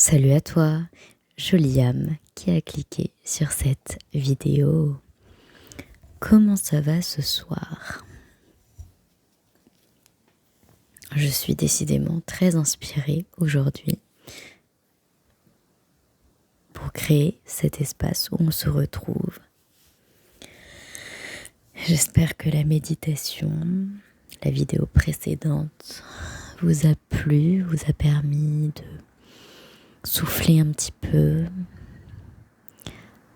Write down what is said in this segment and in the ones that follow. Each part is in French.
Salut à toi, jolie âme qui a cliqué sur cette vidéo. Comment ça va ce soir? Je suis décidément très inspirée aujourd'hui pour créer cet espace où on se retrouve. J'espère que la méditation, la vidéo précédente, vous a plu, vous a permis de souffler un petit peu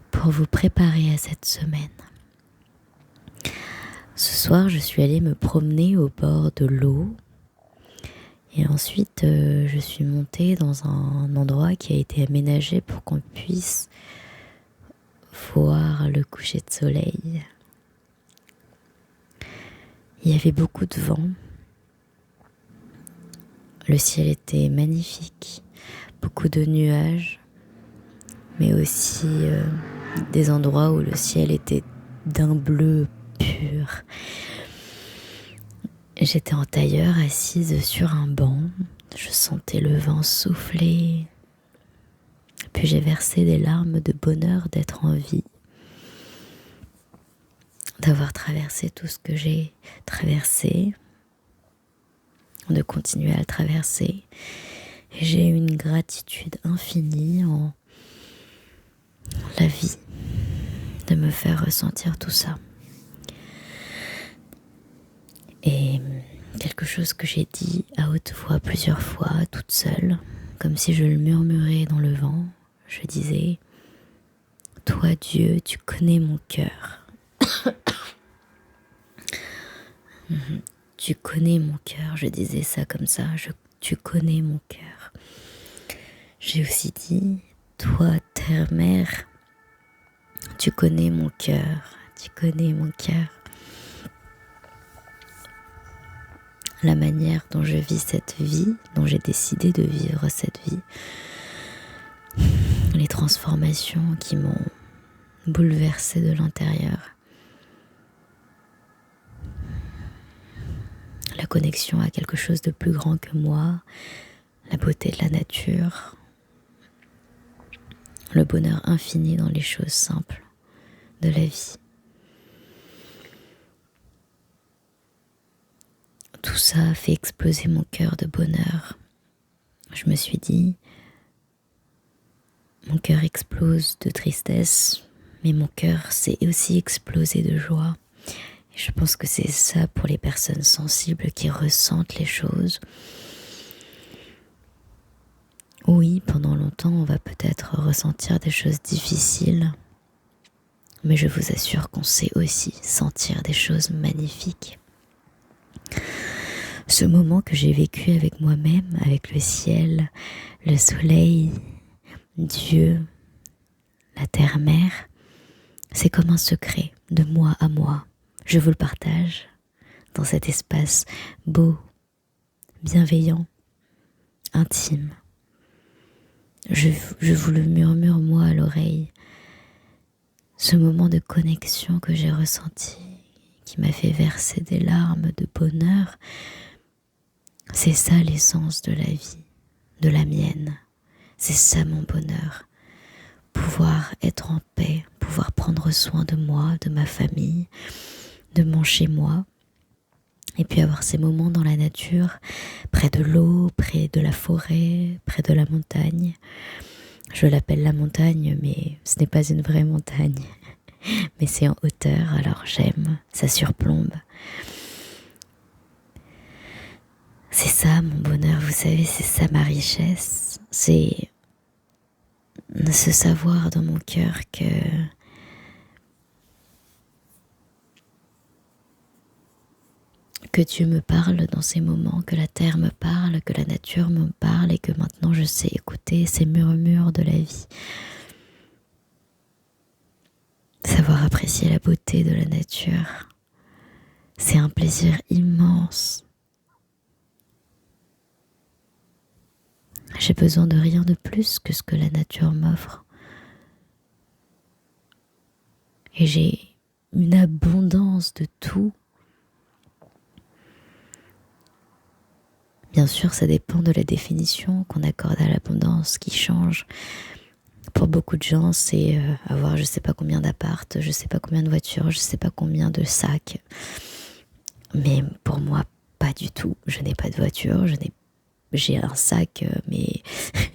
pour vous préparer à cette semaine. Ce soir, je suis allée me promener au bord de l'eau et ensuite je suis montée dans un endroit qui a été aménagé pour qu'on puisse voir le coucher de soleil. Il y avait beaucoup de vent, le ciel était magnifique, beaucoup de nuages, mais aussi des endroits où le ciel était d'un bleu pur. J'étais en tailleur assise sur un banc, je sentais le vent souffler, puis j'ai versé des larmes de bonheur d'être en vie, d'avoir traversé tout ce que j'ai traversé, de continuer à le traverser. Et j'ai une gratitude infinie en la vie de me faire ressentir tout ça. Et quelque chose que j'ai dit à haute voix plusieurs fois, toute seule, comme si je le murmurais dans le vent, je disais « Toi Dieu, tu connais mon cœur. Tu connais mon cœur », je disais ça comme ça, tu connais mon cœur. J'ai aussi dit « Toi terre-mère, tu connais mon cœur, tu connais mon cœur ». La manière dont je vis cette vie, dont j'ai décidé de vivre cette vie, les transformations qui m'ont bouleversée de l'intérieur, la connexion à quelque chose de plus grand que moi, la beauté de la nature, le bonheur infini dans les choses simples de la vie. Tout ça a fait exploser mon cœur de bonheur. Je me suis dit, mon cœur explose de tristesse, mais mon cœur s'est aussi explosé de joie. Et je pense que c'est ça pour les personnes sensibles qui ressentent les choses. Oui, pendant longtemps, on va peut-être ressentir des choses difficiles, mais je vous assure qu'on sait aussi sentir des choses magnifiques. Ce moment que j'ai vécu avec moi-même, avec le ciel, le soleil, Dieu, la terre-mère, c'est comme un secret de moi à moi. Je vous le partage dans cet espace beau, bienveillant, intime. Je vous le murmure moi à l'oreille. Ce moment de connexion que j'ai ressenti, qui m'a fait verser des larmes de bonheur, c'est ça l'essence de la vie, de la mienne. C'est ça mon bonheur. Pouvoir être en paix, pouvoir prendre soin de moi, de ma famille, de mon chez-moi. Et puis avoir ces moments dans la nature, près de l'eau, près de la forêt, près de la montagne. Je l'appelle la montagne, mais ce n'est pas une vraie montagne. Mais c'est en hauteur, alors j'aime, ça surplombe. C'est ça mon bonheur, vous savez, c'est ça ma richesse. C'est ce savoir dans mon cœur que Dieu me parle dans ces moments, que la terre me parle, que la nature me parle et que maintenant je sais écouter ces murmures de la vie. Savoir apprécier la beauté de la nature, c'est un plaisir immense. J'ai besoin de rien de plus que ce que la nature m'offre. Et j'ai une abondance de tout. Bien sûr, ça dépend de la définition qu'on accorde à l'abondance qui change. Pour beaucoup de gens, c'est avoir je sais pas combien d'appartes, je sais pas combien de voitures, je sais pas combien de sacs. Mais pour moi, pas du tout. Je n'ai pas de voiture, j'ai un sac, mais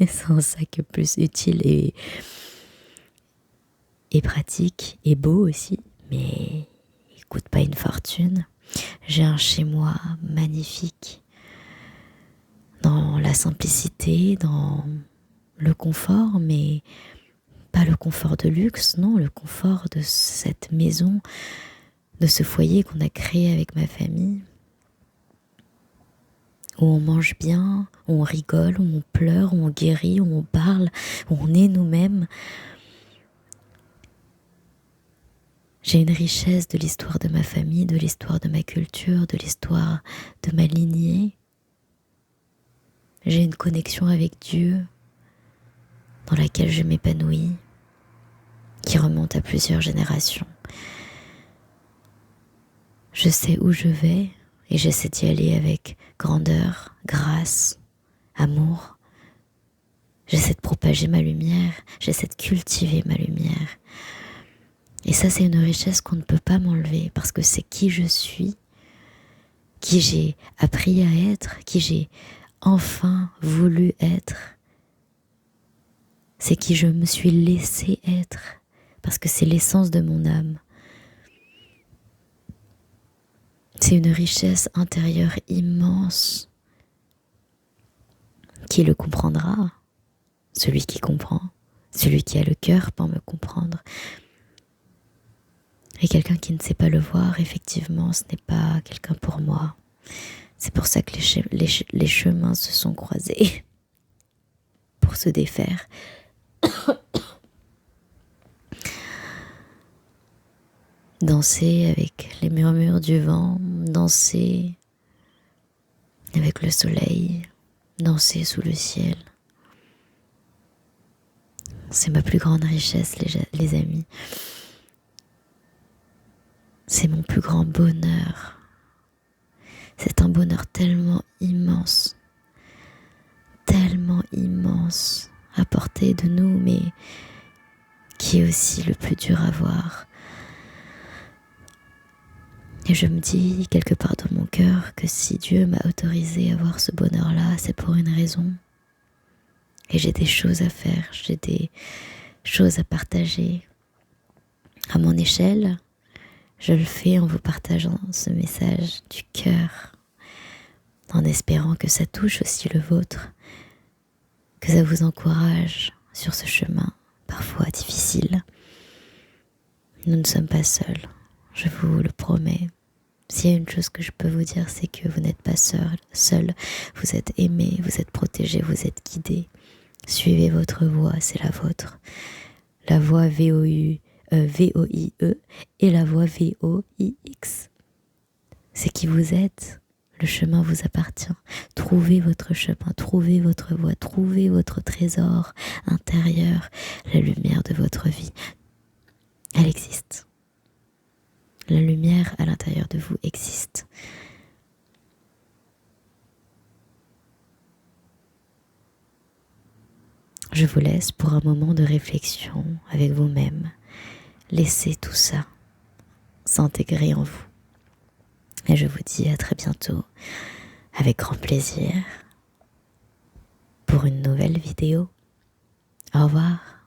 c'est un sac plus utile et pratique et beau aussi, mais il coûte pas une fortune. J'ai un chez-moi magnifique, dans la simplicité, dans le confort, mais pas le confort de luxe, non, le confort de cette maison, de ce foyer qu'on a créé avec ma famille, où on mange bien, où on rigole, où on pleure, où on guérit, où on parle, où on est nous-mêmes. J'ai une richesse de l'histoire de ma famille, de l'histoire de ma culture, de l'histoire de ma lignée. J'ai une connexion avec Dieu dans laquelle je m'épanouis, qui remonte à plusieurs générations. Je sais où je vais et j'essaie d'y aller avec grandeur, grâce, amour. J'essaie de propager ma lumière, j'essaie de cultiver ma lumière. Et ça, c'est une richesse qu'on ne peut pas m'enlever parce que c'est qui je suis, qui j'ai appris à être, qui j'ai enfin voulu être. C'est qui je me suis laissé être parce que c'est l'essence de mon âme. C'est une richesse intérieure immense. Qui le comprendra? Celui qui comprend, celui qui a le cœur pour me comprendre. Et quelqu'un qui ne sait pas le voir, effectivement, ce n'est pas quelqu'un pour moi. C'est pour ça que les chemins se sont croisés pour se défaire. Danser avec les murmures du vent, danser avec le soleil, danser sous le ciel. C'est ma plus grande richesse, les amis. C'est mon plus grand bonheur. C'est un bonheur tellement immense à portée de nous, mais qui est aussi le plus dur à voir. Et je me dis quelque part dans mon cœur que si Dieu m'a autorisé à voir ce bonheur-là, c'est pour une raison. Et j'ai des choses à faire, j'ai des choses à partager. À mon échelle, je le fais en vous partageant ce message du cœur, en espérant que ça touche aussi le vôtre, que ça vous encourage sur ce chemin, parfois difficile. Nous ne sommes pas seuls, je vous le promets. S'il y a une chose que je peux vous dire, c'est que vous n'êtes pas seul. Vous êtes aimé, vous êtes protégé, vous êtes guidé. Suivez votre voie, c'est la vôtre. La voie VOIE et la voie VOIX. C'est qui vous êtes. Le chemin vous appartient. Trouvez votre chemin, trouvez votre voie, trouvez votre trésor intérieur, la lumière de votre vie. Elle existe. La lumière à l'intérieur de vous existe. Je vous laisse pour un moment de réflexion avec vous-même. Laissez tout ça s'intégrer en vous. Et je vous dis à très bientôt, avec grand plaisir, pour une nouvelle vidéo. Au revoir.